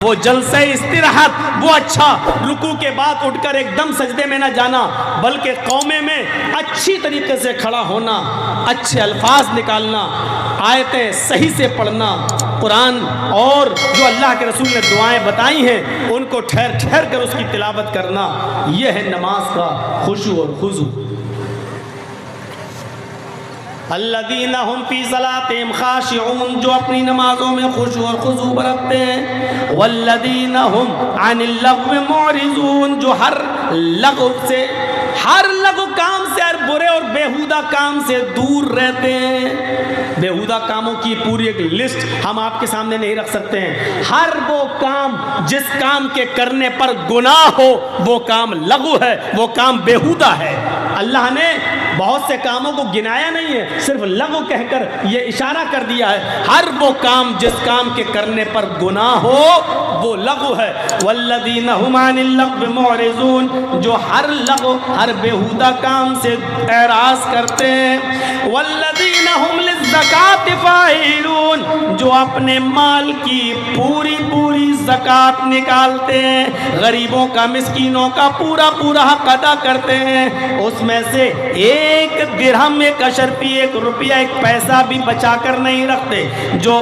وہ جلسہ استراحت، وہ اچھا رکوع کے بعد اٹھ کر ایک دم سجدے میں نہ جانا، بلکہ قومے میں اچھی طریقے سے کھڑا ہونا، اچھے الفاظ نکالنا، آیتیں صحیح سے پڑھنا، قرآن اور جو اللہ کے رسول نے دعائیں بتائی ہیں ان کو ٹھہر ٹھہر کر اس کی تلاوت کرنا، یہ ہے نماز کا خشوع اور خضوع۔ الذین هم فی صلاتہم خاشعون، جو اپنی نمازوں میں خشوع اور خضوع برتتے ہیں، والذین هم عن اللغو معرضون، جو ہر لغو کام سے، ہر برے اور بیہودہ کام سے دور رہتے ہیں۔ بیہودہ کاموں کی پوری ایک لسٹ ہم آپ کے سامنے نہیں رکھ سکتے ہیں۔ ہر وہ کام جس کام کے کرنے پر گناہ ہو وہ کام لغو ہے، وہ کام بیہودہ ہے۔ اللہ نے بہت سے کاموں کو گنایا نہیں ہے، صرف لغو کہہ کر یہ اشارہ کر دیا ہے، ہر وہ کام جس کام کے کرنے پر گناہ ہو وہ لغو ہے۔ والذین هم عن اللغو معرضون، جو ہر لغو، ہر بیہودہ کام سے اعراض کرتے ہیں۔ والذین هم للزکاۃ فاعلون، جو اپنے مال کی پوری زکاۃ نکالتے ہیں، غریبوں کا، مسکینوں کا پورا حق ادا کرتے ہیں، اس میں سے ایک درہم، ایک اشرفی، ایک روپیہ، ایک پیسہ بھی بچا کر نہیں رکھتے، جو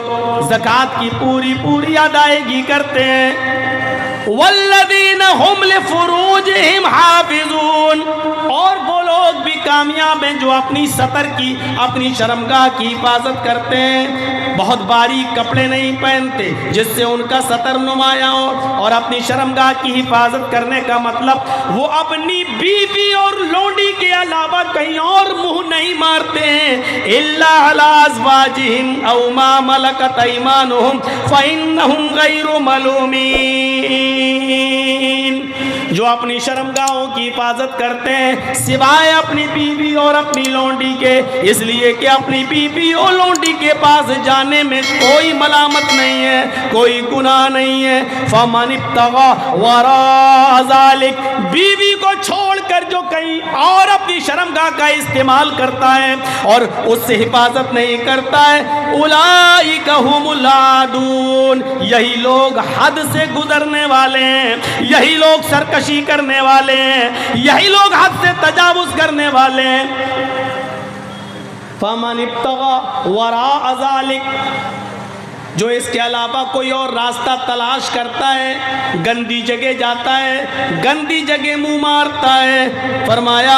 زکاۃ کی پوری ادائیگی کرتے ہیں۔ والذین هم لفروجہم حافظون، اور وہ لوگ بھی کامیاب ہیں جو اپنی سطر کی، اپنی شرمگاہ کی حفاظت کرتے ہیں، بہت باریک کپڑے نہیں پہنتے جس سے ان کا سطر نمایاں ہو، اور اپنی شرمگاہ کی حفاظت کرنے کا مطلب وہ اپنی بیوی اور لونڈی کے علاوہ کہیں اور منہ نہیں مارتے ہیں۔ الا علی ازواجہم او ما ملکت ایمانہم فانہم غیر ملومین، جو اپنی شرمگاہوں کی حفاظت کرتے ہیں سوائے اپنی بیوی اور اپنی لونڈی کے، اس لیے کہ اپنی بیوی اور لونڈی کے پاس جانے میں کوئی ملامت نہیں ہے، کوئی گناہ نہیں ہے۔ فمن ابتغى وراء ذلك، بیوی کو چھوڑ کر جو کہیں اور اپنی شرمگاہ کا استعمال کرتا ہے اور اس سے حفاظت نہیں کرتا ہے، اولئک هم العادون، یہی لوگ حد سے گزرنے والے ہیں، یہی لوگ سرکشی کرنے والے ہیں، یہی لوگ حد سے تجاوز کرنے والے ہیں۔ فمن ابتغى وراء ذلك، جو اس کے علاوہ کوئی اور راستہ تلاش کرتا ہے، گندی جگہ جاتا ہے، گندی جگہ منہ مارتا ہے، فرمایا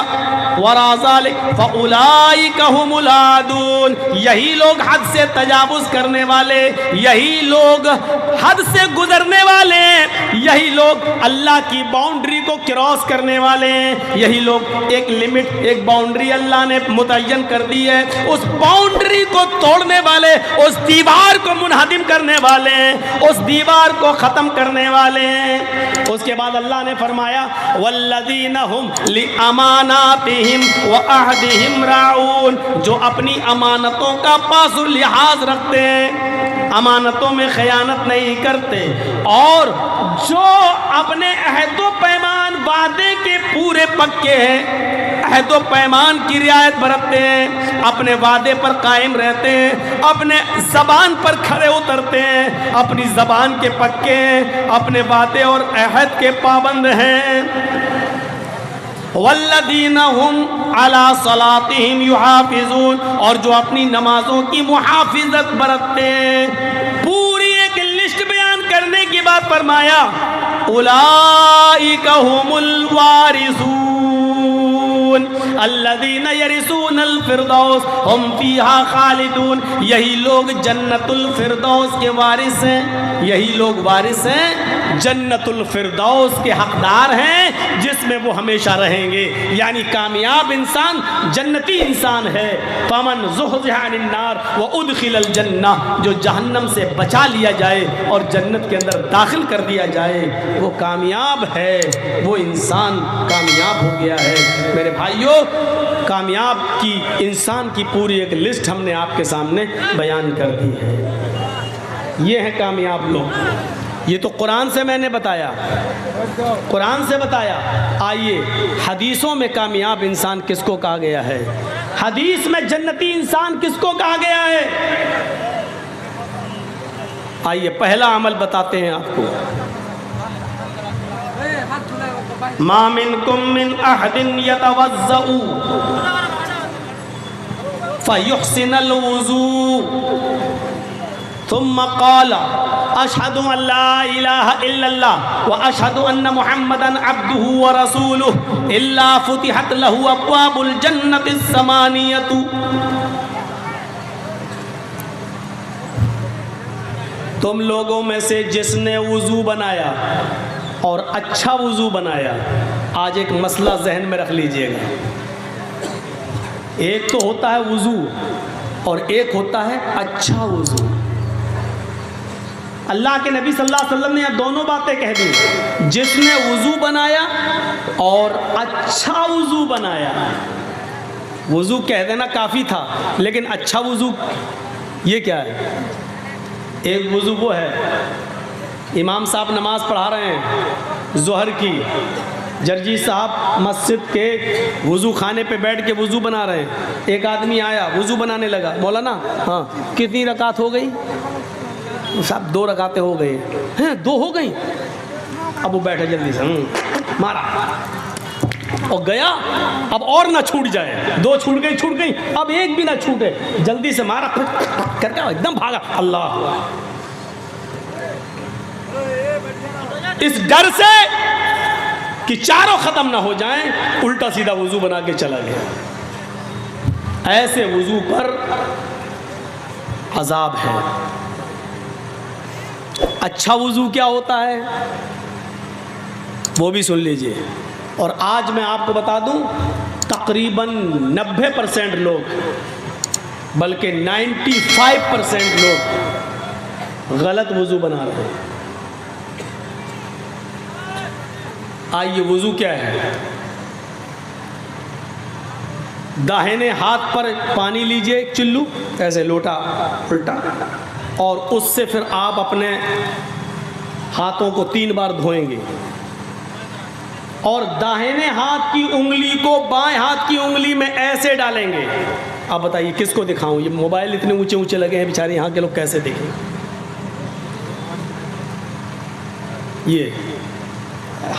وراء ذلك فاولئک هم العادون، یہی لوگ حد سے تجاوز کرنے والے، یہی لوگ حد سے گزرنے والے ہیں، یہی لوگ اللہ کی باؤنڈری کو کراس کرنے والے ہیں، یہی لوگ ایک لمٹ، ایک باؤنڈری اللہ نے متعین کر دی ہے، اس باؤنڈری کو توڑنے والے، اس دیوار کو منہدم کرنے والے ہیں، اس دیوار کو ختم کرنے والے ہیں۔ اس کے بعد اللہ نے فرمایا والذین هم لاماناتہم وعہدہم راعون، جو اپنی امانتوں کا پاس و لحاظ رکھتے ہیں، امانتوں میں خیانت نہیں کرتے، اور جو اپنے عہد و پیمان، وعدے کے پورے پکے ہیں، عہد و پیمان کی رعایت برتتے ہیں، اپنے وعدے پر قائم رہتے ہیں، اپنے زبان پر کھڑے اترتے ہیں، اپنی زبان کے پکے ہیں، اپنے وعدے اور عہد کے پابند ہیں۔ والذین هم علی صلاتہم یحافظون، اور جو اپنی نمازوں کی محافظت برتتے ہیں۔ پوری ایک لسٹ بیان کرنے کے بعد فرمایا اولئک هم الوارثون الذین یرثون الفردوس ہم فیہا خالدون، یہی لوگ جنت الفردوس کے وارث ہیں، یہی لوگ وارث ہیں، جنت الفردوس کے حقدار ہیں جس میں وہ ہمیشہ رہیں گے، یعنی کامیاب انسان جنتی انسان ہے۔ فمن زحزح عن النار وادخل الجنہ، جو جہنم سے بچا لیا جائے اور جنت کے اندر داخل کر دیا جائے وہ کامیاب ہے، وہ انسان کامیاب ہو گیا ہے۔ میرے بھائیوں، کامیاب کی انسان کی پوری ایک لسٹ ہم نے آپ کے سامنے بیان کر دی ہے۔ یہ ہے کامیاب لوگ، یہ تو قرآن سے میں نے بتایا، قرآن سے بتایا۔ آئیے حدیثوں میں کامیاب انسان کس کو کہا گیا ہے؟ حدیث میں جنتی انسان کس کو کہا گیا ہے؟ آئیے پہلا عمل بتاتے ہیں آپ کو. ما منکم من احد یتوضأ فیحسن الوضوء ثم قال اشہد ان لا الہ الا اللہ واشہد ان محمدا عبدہ ورسولہ الا فتحت لہ ابواب الجنۃ الثمانیۃ. تم لوگوں میں سے جس نے وضو بنایا اور اچھا وضو بنایا، آج ایک مسئلہ ذہن میں رکھ لیجئے گا. ایک تو ہوتا ہے وضو اور ایک ہوتا ہے اچھا وضو. اللہ کے نبی صلی اللہ علیہ وسلم نے یہ دونوں باتیں کہہ دی، جس نے وضو بنایا اور اچھا وضو بنایا. وضو کہہ دینا کافی تھا، لیکن اچھا وضو یہ کیا ہے؟ ایک وضو وہ ہے، امام صاحب نماز پڑھا رہے ہیں ظہر کی، جرجی صاحب مسجد کے وضو خانے پہ بیٹھ کے وضو بنا رہے ہیں. ایک آدمی آیا وضو بنانے لگا، مولانا ہاں کتنی رکعت ہو گئی؟ صاحب 2 رکعتیں ہو گئی ہیں. 2 ہو گئی؟ اب وہ بیٹھے جلدی سے مارا اور گیا. اب اور نہ چھوٹ جائے، 2 چھوٹ گئی، اب ایک بھی نہ چھوٹے، جلدی سے مارا کر کے ایک دم بھاگا. اللہ اس ڈر سے کہ چاروں ختم نہ ہو جائیں الٹا سیدھا وضو بنا کے چلا گیا. ایسے وضو پر عذاب ہے. اچھا وضو کیا ہوتا ہے وہ بھی سن لیجئے. اور آج میں آپ کو بتا دوں تقریباً 90% لوگ بلکہ 95% لوگ غلط وضو بنا رہے ہیں. آئیے وضو کیا ہے؟ داہنے ہاتھ پر پانی لیجئے ایک چلو، ایسے لوٹا الٹا، اور اس سے پھر آپ اپنے ہاتھوں کو 3 بار دھوئیں گے، اور داہنے ہاتھ کی انگلی کو بائیں ہاتھ کی انگلی میں ایسے ڈالیں گے. آپ بتائیے کس کو دکھاؤں؟ یہ موبائل اتنے اونچے اونچے لگے ہیں بیچارے، یہاں کے لوگ کیسے دیکھیں؟ یہ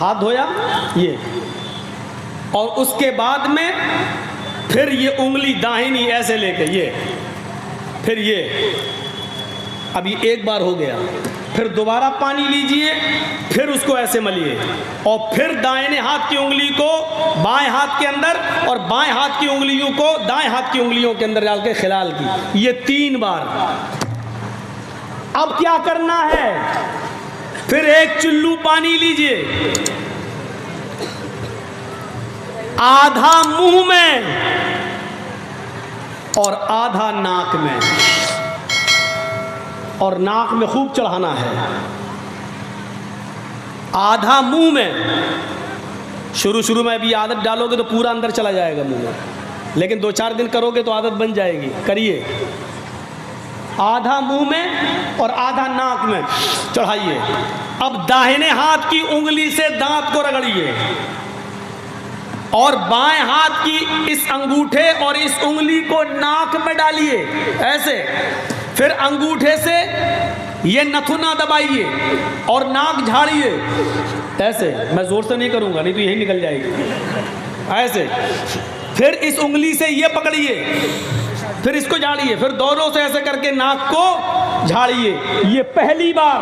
ہاتھ دھویا یہ، اور اس کے بعد میں پھر یہ انگلی داہنی ایسے لے کے یہ، پھر یہ، اب یہ 1 بار ہو گیا. پھر دوبارہ پانی لیجئے، پھر اس کو ایسے ملیے، اور پھر دائیں ہاتھ کی انگلی کو بائیں ہاتھ کے اندر اور بائیں ہاتھ کی انگلیوں کو دائیں ہاتھ کی انگلیوں کے اندر ڈال کے خلال کی. یہ 3 بار. اب کیا کرنا ہے؟ پھر ایک چلو پانی لیجئے، آدھا منہ میں اور آدھا ناک میں، اور ناک میں خوب چڑھانا ہے. آدھا منہ میں، شروع میں ابھی عادت ڈالو گے تو پورا اندر چلا جائے گا منہ میں، لیکن 2-4 دن کرو گے تو عادت بن جائے گی. کریے. آدھا منہ میں اور آدھا ناک میں چڑھائیے. اب داہنے ہاتھ کی انگلی سے دانت کو رگڑیے، اور بائیں ہاتھ کی اس انگوٹھے اور اس انگلی کو ناک میں ڈالیے ایسے. پھر انگوٹھے سے یہ نتھنا دبائیے اور ناک جھاڑیے ایسے. میں زور سے نہیں کروں گا نہیں تو یہی نکل جائے گی ایسے. پھر اس انگلی سے یہ پکڑیے، پھر اس کو جھاڑیے، پھر دونوں سے ایسے کر کے ناک کو جھاڑیے. یہ پہلی بار.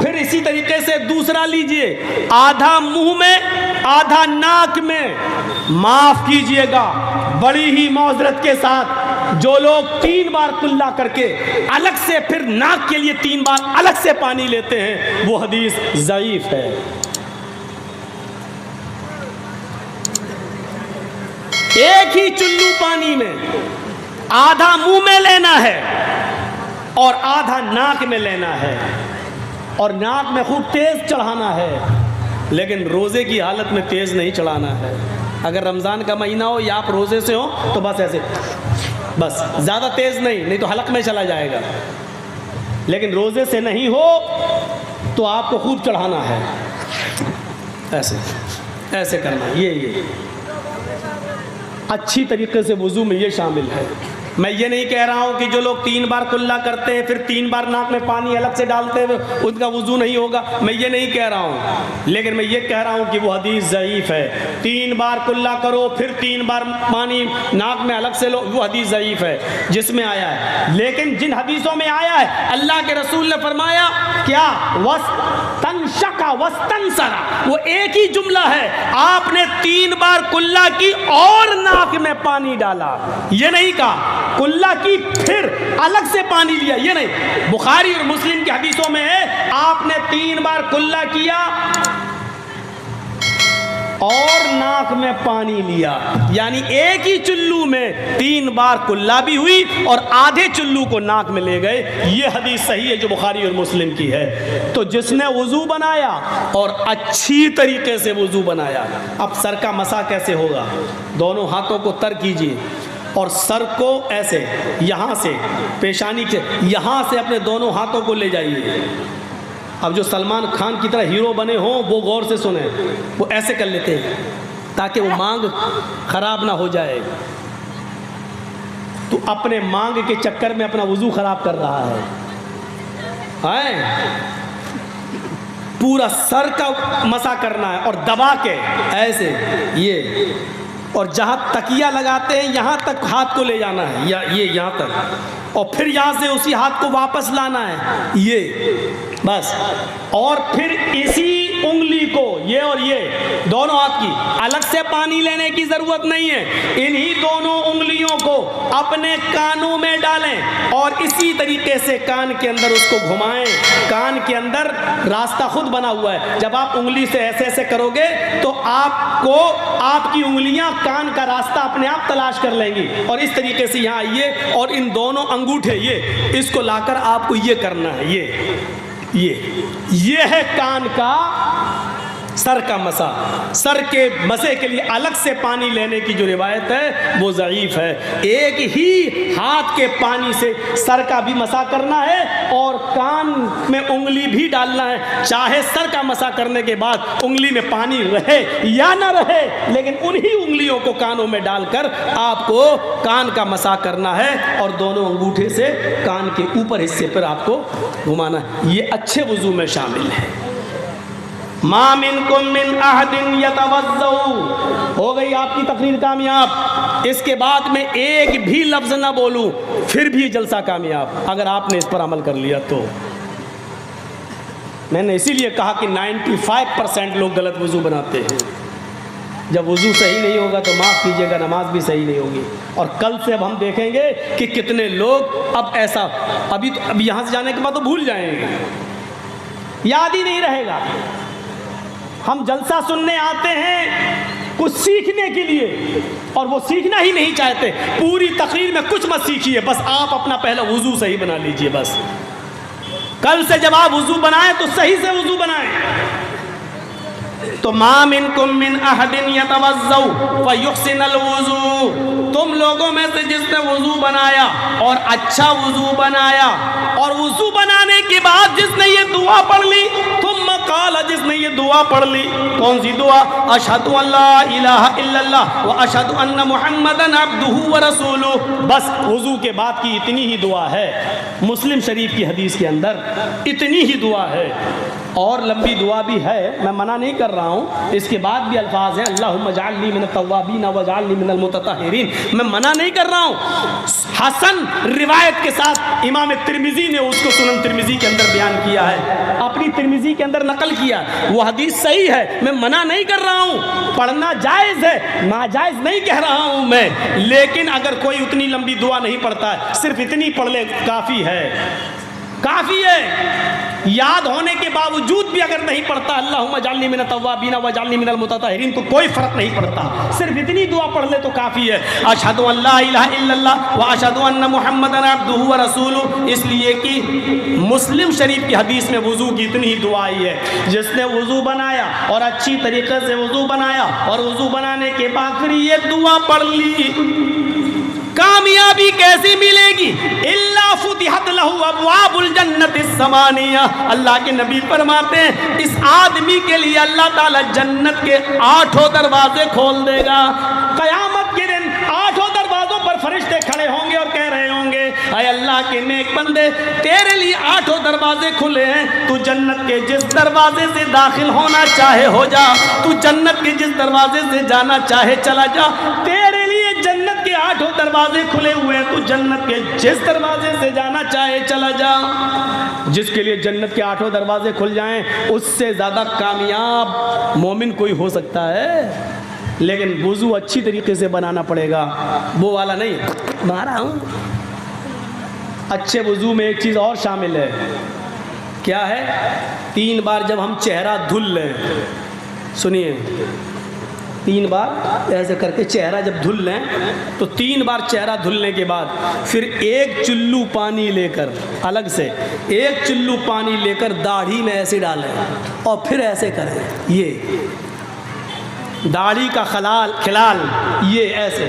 پھر اسی طریقے سے دوسرا لیجئے، آدھا منہ میں آدھا ناک میں. معاف کیجئے گا بڑی ہی معذرت کے ساتھ، جو لوگ 3 بار کلا کر کے الگ سے پھر ناک کے لیے 3 بار الگ سے پانی لیتے ہیں، وہ حدیث ضعیف ہے. ایک ہی چلو پانی میں آدھا منہ میں لینا ہے اور آدھا ناک میں لینا ہے، اور ناک میں خوب تیز چڑھانا ہے، لیکن روزے کی حالت میں تیز نہیں چڑھانا ہے. اگر رمضان کا مہینہ ہو یا آپ روزے سے ہو تو بس ایسے، بس زیادہ تیز نہیں تو حلق میں چلا جائے گا. لیکن روزے سے نہیں ہو تو آپ کو خوب چڑھانا ہے، ایسے ایسے کرنا. یہ اچھی طریقے سے وضو میں یہ شامل ہے. میں یہ نہیں کہہ رہا ہوں کہ جو لوگ 3 بار کلہ کرتے ہیں پھر 3 بار ناک میں پانی الگ سے ڈالتے ہوئے ان کا وضو نہیں ہوگا، میں یہ نہیں کہہ رہا ہوں، لیکن میں یہ کہہ رہا ہوں کہ وہ حدیث ضعیف ہے۔ 3 بار کلہ کرو پھر 3 بار پانی ناک میں الگ سے لو، وہ حدیث ضعیف ہے جس میں آیا ہے۔ لیکن جن حدیثوں میں آیا ہے اللہ کے رسول نے فرمایا کیا؟ وَاسْتَنْشَقَ وَاسْتَنْصَرَ، وہ ایک ہی جملہ ہے، آپ نے 3 بار کلہ کی اور ناک میں پانی ڈالا، یہ نہیں کہا کلہ کی پھر الگ سے پانی لیا، یہ نہیں۔ بخاری اور مسلم کی حدیثوں میں ہے آپ نے 3 بار کلہ کیا اور ناک میں پانی لیا، یعنی ایک ہی چلو میں 3 بار کلہ بھی ہوئی اور آدھے چلو کو ناک میں لے گئے، یہ حدیث صحیح ہے جو بخاری اور مسلم کی ہے۔ تو جس نے وضو بنایا اور اچھی طریقے سے وضو بنایا، اب سر کا مسح کیسے ہوگا؟ دونوں ہاتھوں کو تر کیجیے اور سر کو ایسے یہاں سے پیشانی کے یہاں سے اپنے دونوں ہاتھوں کو لے جائیے۔ اب جو سلمان خان کی طرح ہیرو بنے ہوں وہ غور سے سنیں، وہ ایسے کر لیتے ہیں تاکہ وہ مانگ خراب نہ ہو جائے۔ تو اپنے مانگ کے چکر میں اپنا وضو خراب کر رہا ہے۔ پورا سر کا مسح کرنا ہے اور دبا کے ایسے یہ، اور جہاں تکیہ لگاتے ہیں یہاں تک ہاتھ کو لے جانا ہے، یہ یہاں تک، اور پھر یہاں سے اسی ہاتھ کو واپس لانا ہے، یہ بس۔ اور پھر اسی انگلی کو یہ اور یہ دونوں ہاتھ کی الگ سے پانی لینے کی ضرورت نہیں ہے، انہی دونوں انگلیوں کو اپنے کانوں میں ڈالیں اور اسی طریقے سے کان کے اندر اس کو گھمائیں۔ کان کے اندر راستہ خود بنا ہوا ہے، جب آپ انگلی سے ایسے ایسے کرو گے تو آپ کو آپ کی انگلیاں کان کا راستہ اپنے آپ تلاش کر لیں گی، اور اس طریقے سے یہاں آئیے اور ان دونوں انگوٹھے یہ اس کو لا کر آپ کو یہ کرنا ہے، یہ ہے کان کا سر کا مسح۔ سر کے مسح کے لیے الگ سے پانی لینے کی جو روایت ہے وہ ضعیف ہے۔ ایک ہی ہاتھ کے پانی سے سر کا بھی مسح کرنا ہے اور کان میں انگلی بھی ڈالنا ہے، چاہے سر کا مسح کرنے کے بعد انگلی میں پانی رہے یا نہ رہے، لیکن انہی انگلیوں کو کانوں میں ڈال کر آپ کو کان کا مسح کرنا ہے اور دونوں انگوٹھے سے کان کے اوپر حصے پر آپ کو گھمانا ہے۔ یہ اچھے وضو میں شامل ہے۔ ما منکم من احد یتوضؤ، ہو گئی آپ کی تقریر کامیاب۔ اس کے بعد میں ایک بھی لفظ نہ بولوں پھر بھی جلسہ کامیاب، اگر آپ نے اس پر عمل کر لیا تو۔ میں نے اسی لیے کہا کہ 95% لوگ غلط وضو بناتے ہیں۔ جب وضو صحیح نہیں ہوگا تو معاف کیجیے گا نماز بھی صحیح نہیں ہوگی۔ اور کل سے اب ہم دیکھیں گے کہ کتنے لوگ اب ایسا ابھی یہاں سے جانے کے بعد تو بھول جائیں گے، یاد ہی نہیں رہے گا۔ ہم جلسہ سننے آتے ہیں کچھ سیکھنے کے لیے اور وہ سیکھنا ہی نہیں چاہتے، پوری تقریر میں کچھ مت سیکھیے، بس آپ اپنا پہلا وضو صحیح بنا لیجئے۔ بس کل سے جب آپ وضو بنائیں تو صحیح سے وضو بنائیں۔ تو ما منکم من احد یتوضؤ فیحسن الوضوء، تم لوگوں میں سے جس نے وضو بنایا اور اچھا وضو بنایا، اور وضو بنانے کے بعد جس نے یہ دعا پڑھ لی، ثم قال، جس نے یہ دعا پڑھ لی، کون سی دعا؟ اشہد ان لا الہ الا اللہ واشہد ان محمدا عبدہ ورسولہ، بس وضو کے بعد کی اتنی ہی دعا ہے۔ مسلم شریف کی حدیث کے اندر اتنی ہی دعا ہے، اور لمبی دعا بھی ہے، میں منع نہیں کر رہا ہوں، اس کے بعد بھی الفاظ ہیں اللہم اجعلنی من التوابین واجعلنی من المتطہرین، میں منع نہیں کر رہا ہوں۔ حسن روایت کے ساتھ امام ترمذی نے اس کو سنن ترمذی کے اندر بیان کیا ہے، اپنی ترمذی کے اندر نقل کیا، وہ حدیث صحیح ہے، میں منع نہیں کر رہا ہوں، پڑھنا جائز ہے، ناجائز نہیں کہہ رہا ہوں میں، لیکن اگر کوئی اتنی لمبی دعا نہیں پڑھتا ہے، صرف اتنی پڑھ لے کافی ہے، کافی ہے۔ یاد ہونے کے باوجود بھی اگر نہیں پڑھتا اللہم اجعلنی من التوابین واجعلنی من المتطہرین تو کوئی فرق نہیں پڑتا، صرف اتنی دعا پڑھ لے تو کافی ہے۔ اشہد ان لا الہ الا اللہ واشہد ان محمدا عبدہ ورسولہ، اس لیے کہ مسلم شریف کی حدیث میں وضو کی اتنی ہی دعا آئی ہے، جس نے وضو بنایا اور اچھی طریقے سے وضو بنایا اور وضو بنانے کے بعد پھر یہ دعا پڑھ لی، کامیابی کیسی ملے گی؟ الا فتحت لہ ابواب الجنت الثمانیہ، اللہ کے نبی فرماتے ہیں اس آدمی کے لیے اللہ تعالی جنت کے 8 دروازے کھول دے گا۔ قیامت کے دن 8 دروازوں پر فرشتے کھڑے ہوں گے اور کہہ اے اللہ کے نیک بندے تیرے لیے 8 دروازے کھلے ہیں، تو جنت کے جس دروازے سے داخل ہونا چاہے ہو جا، تو جنت کے جس دروازے سے جانا چاہے چلا جا، تیرے لیے جنت کے 8 دروازے کھلے ہوئے ہیں، تو جنت کے جس دروازے سے جانا چاہے چلا جا۔ جس کے لیے جنت کے 8 دروازے کھل جائیں اس سے زیادہ کامیاب مومن کوئی ہو سکتا ہے، لیکن وضو اچھی طریقے سے بنانا پڑے گا، وہ والا نہیں مارا ہوں۔ اچھے وضو میں ایک چیز اور شامل ہے، کیا ہے؟ 3 بار جب ہم چہرہ دھل لیں، سنیے 3 بار ایسے کر کے چہرہ جب دھل لیں تو 3 بار چہرہ دھلنے کے بعد پھر 1 چلو پانی لے کر، الگ سے 1 چلو پانی لے کر داڑھی میں ایسے ڈالیں اور پھر ایسے کریں، یہ داڑھی کا خلال یہ ایسے،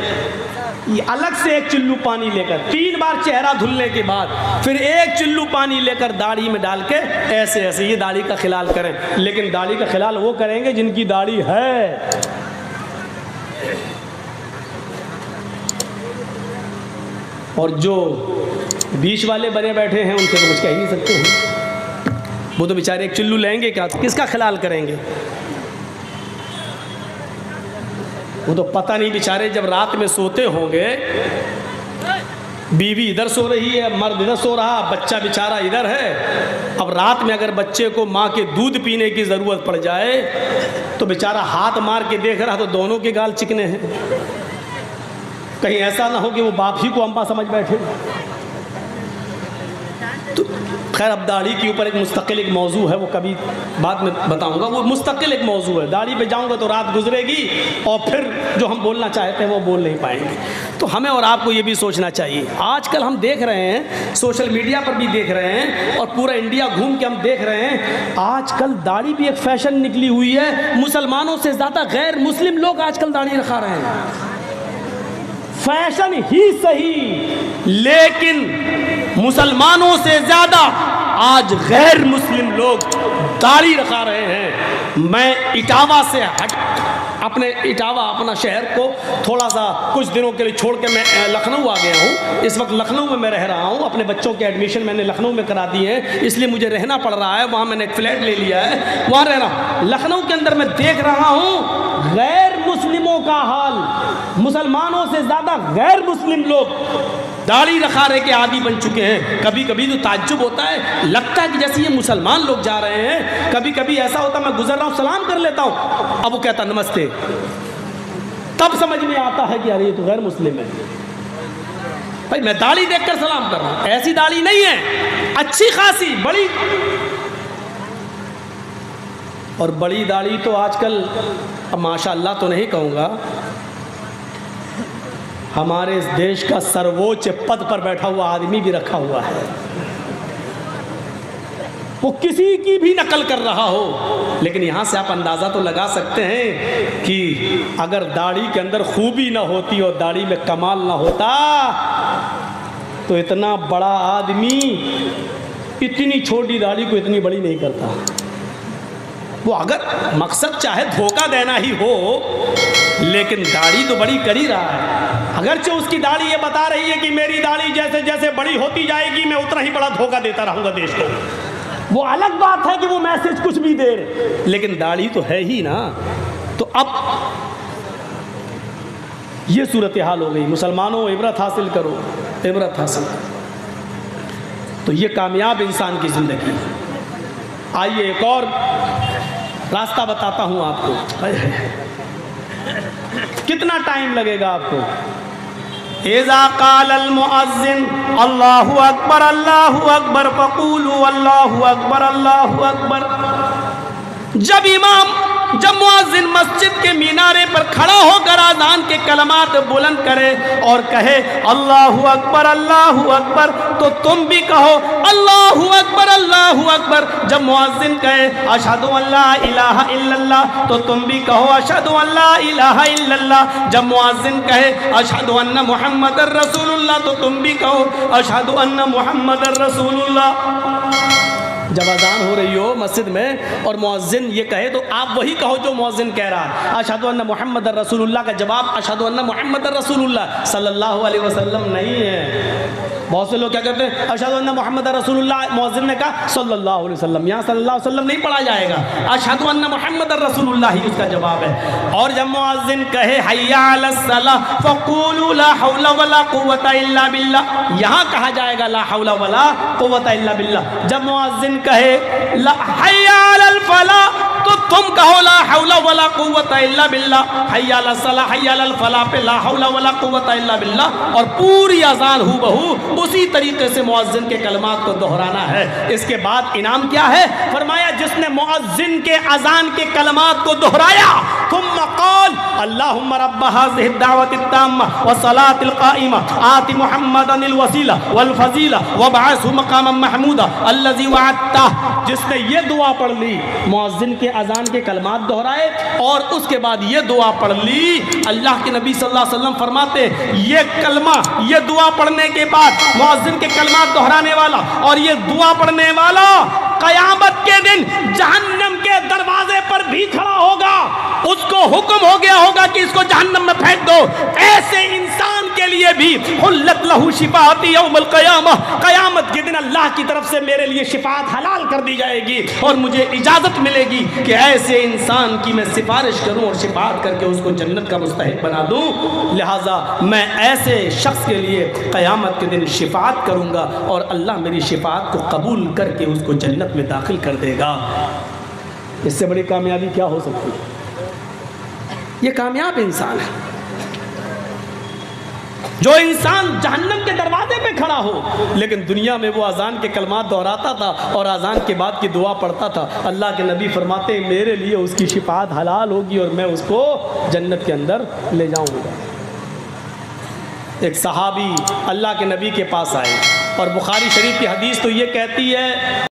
یہ الگ سے 1 چلو پانی لے کر 3 بار چہرہ دھلنے کے بعد پھر 1 چلو پانی لے کر داڑھی میں ڈال کے ایسے ایسے یہ داڑھی کا خلال کریں۔ لیکن داڑھی کا خلال وہ کریں گے جن کی داڑھی ہے، اور جو بیچ والے بنے بیٹھے ہیں ان سے تو کچھ کہہ ہی نہیں سکتے ہیں، وہ تو بیچارے 1 چلو لیں گے کیا، کس کا خلال کریں گے؟ وہ تو پتہ نہیں بیچارے جب رات میں سوتے ہوں گے، بیوی ادھر سو رہی ہے، مرد ادھر سو رہا، بچہ بیچارہ ادھر ہے، اب رات میں اگر بچے کو ماں کے دودھ پینے کی ضرورت پڑ جائے تو بیچارہ ہاتھ مار کے دیکھ رہا تو دونوں کے گال چکنے ہیں، کہیں ایسا نہ ہو کہ وہ باپ ہی کو اماں سمجھ بیٹھے۔ تو خیر اب داڑھی کے اوپر ایک مستقل ایک موضوع ہے، وہ کبھی بعد میں بتاؤں گا، وہ مستقل ایک موضوع ہے، داڑھی پہ جاؤں گا تو رات گزرے گی اور پھر جو ہم بولنا چاہتے ہیں وہ بول نہیں پائیں گے۔ تو ہمیں اور آپ کو یہ بھی سوچنا چاہیے، آج کل ہم دیکھ رہے ہیں سوشل میڈیا پر بھی دیکھ رہے ہیں اور پورا انڈیا گھوم کے ہم دیکھ رہے ہیں، آج کل داڑھی بھی ایک فیشن نکلی ہوئی ہے، مسلمانوں سے زیادہ غیر مسلم لوگ آج کل داڑھی رکھا رہے ہیں۔ فیشن ہی صحیح، لیکن مسلمانوں سے زیادہ آج غیر مسلم لوگ داڑھی رکھا رہے ہیں۔ میں اٹاوا سے اپنا شہر کو تھوڑا سا کچھ دنوں کے لیے چھوڑ کے میں لکھنؤ آ گیا ہوں، اس وقت لکھنؤ میں رہ رہا ہوں، اپنے بچوں کے ایڈمیشن میں نے لکھنؤ میں کرا دی ہے، اس لیے مجھے رہنا پڑ رہا ہے، وہاں میں نے ایک فلیٹ لے لیا ہے، وہاں رہ رہا ہوں۔ لکھنؤ کے اندر میں دیکھ رہا ہوں غیر مسلموں کا حال، مسلمانوں سے زیادہ غیر مسلم لوگ داڑھی رکھارے کے عادی بن چکے ہیں۔ کبھی کبھی تو تعجب ہوتا ہے، لگتا ہے کہ جیسے یہ مسلمان لوگ جا رہے ہیں، کبھی کبھی ایسا ہوتا ہے میں گزر رہا ہوں سلام کر لیتا ہوں، اب وہ کہتا نمستے، تب سمجھ میں آتا ہے کہ یار یہ تو غیر مسلم ہے۔ بھائی میں داڑھی دیکھ کر سلام کر رہا ہوں، ایسی داڑھی نہیں ہے، اچھی خاصی بڑی، اور بڑی داڑھی تو آج کل اب ماشاء اللہ تو نہیں کہوں گا، ہمارے اس دیش کا سرووچ پد پر بیٹھا ہوا آدمی بھی رکھا ہوا ہے، وہ کسی کی بھی نقل کر رہا ہو، لیکن یہاں سے آپ اندازہ تو لگا سکتے ہیں کہ اگر داڑھی کے اندر خوبی نہ ہوتی اور داڑھی میں کمال نہ ہوتا تو اتنا بڑا آدمی اتنی چھوٹی داڑھی کو اتنی بڑی نہیں کرتا۔ وہ اگر مقصد چاہے دھوکہ دینا ہی ہو، لیکن داڑھی تو بڑی کر ہی رہا ہے، اگرچہ اس کی داڑھی یہ بتا رہی ہے کہ میری داڑھی جیسے جیسے بڑی ہوتی جائے گی میں اتنا ہی بڑا دھوکہ دیتا رہوں گا دیش کو، وہ الگ بات ہے کہ وہ میسج کچھ بھی دے رہے، لیکن داڑھی تو ہے ہی نا۔ تو اب یہ صورتحال ہو گئی، مسلمانوں عبرت حاصل کرو، عبرت حاصل کرو، تو یہ کامیاب انسان کی زندگی۔ آئیے ایک اور راستہ بتاتا ہوں آپ کو، کتنا ٹائم لگے گا آپ کو۔ اذا قال المؤذن اللہ اکبر فقولوا اللہ اکبر، جب مؤذن مسجد کے مینارے پر کھڑا ہو کر اذان کے کلمات بلند کرے اور کہے اللہ اکبر، تو تم بھی کہو اللہ اکبر۔ جب مؤذن کہے اشہد ان لا الہ الا اللہ، تو تم بھی کہو اشہد ان لا الہ الا اللہ۔ جب مؤذن کہے اشہد ان محمد رسول اللہ، تو تم بھی کہو اشہد ان محمد رسول اللہ۔ جب اذان ہو رہی ہو مسجد میں اور مؤذن یہ کہے تو آپ وہی کہو جو مؤذن کہہ رہا ہے، اشہد ان محمد رسول اللہ کا جواب اشہد ان محمد رسول اللہ صلی اللہ علیہ وسلم نہیں ہے۔ بہت سے لوگ کیا کہتے ہیں اشہد ان محمد رسول اللہ، مؤذن نے کہا صلی اللہ علیہ وسلم، یہاں صلی اللہ علیہ وسلم نہیں پڑھا جائے گا، اشہد ان محمد رسول اللہ ہی اس کا جواب ہے۔ اور جب مؤذن کہے حی علی الصلاۃ فقولوا لا حول ولا قوۃ الا باللہ، یہاں کہا جائے گا لا حول ولا قوۃ الا باللہ۔ جب مؤذن کہے حی علی الفلاح تو تم کہو لا حول ولا قوۃ الا باللہ، حی علی الصلاۃ حی علی الفلاح پہ لا حول ولا قوۃ الا باللہ، اور پوری اذان ہو بہو اسی طریقے سے مؤذن کے کلمات کو دہرانا ہے۔ اس کے بعد انعام کیا ہے؟ فرمایا جس نے مؤذن کے اذان کے کلمات کو دہرایا ثم قال اللہم رب هذه الدعوة التامة والصلاة القائمة آت محمدا الوسیلہ والفضیلہ وابعثه مقاما محمودا الذی وعدتہ، جس نے یہ دعا پڑھ لی، مؤذن کے اذان کے کلمات دہرائے اور اس کے بعد یہ دعا پڑھ لی، اللہ کے نبی صلی اللہ علیہ وسلم فرماتے یہ کلمہ، یہ دعا پڑھنے کے بعد مؤذن کے کلمات دہرانے والا اور یہ دعا پڑھنے والا قیامت کے دن جہنم کے دروازے پر بھی کھڑا ہوگا، اس کو حکم ہو گیا ہوگا کہ اس کو جہنم میں پھینک دو۔ ایسے انسان کے لیے بھی حلت لہ شفاعتی یوم القیامہ، قیامت کے دن اللہ کی طرف سے میرے لیے شفاعت حلال کر دی جائے گی اور مجھے اجازت ملے گی کہ ایسے انسان کی میں سفارش کروں اور شفاعت کر کے اس کو جنت کا مستحق بنا دوں۔ لہٰذا میں ایسے شخص کے لیے قیامت کے دن شفاعت کروں گا اور اللہ میری شفاعت کو قبول کر کے اس کو جنت میں داخل کر دے گا۔ اس سے بڑی کامیابی کیا ہو سکتی ہے؟ یہ کامیاب انسان ہے جو انسان جہنم کے دروازے پہ کھڑا ہو لیکن دنیا میں وہ اذان کے کلمات دہراتا تھا اور اذان کے بعد کی دعا پڑھتا تھا۔ اللہ کے نبی فرماتے ہیں میرے لیے اس کی شفاعت حلال ہوگی اور میں اس کو جنت کے اندر لے جاؤں گا۔ ایک صحابی اللہ کے نبی کے پاس آئے اور بخاری شریف کی حدیث تو یہ کہتی ہے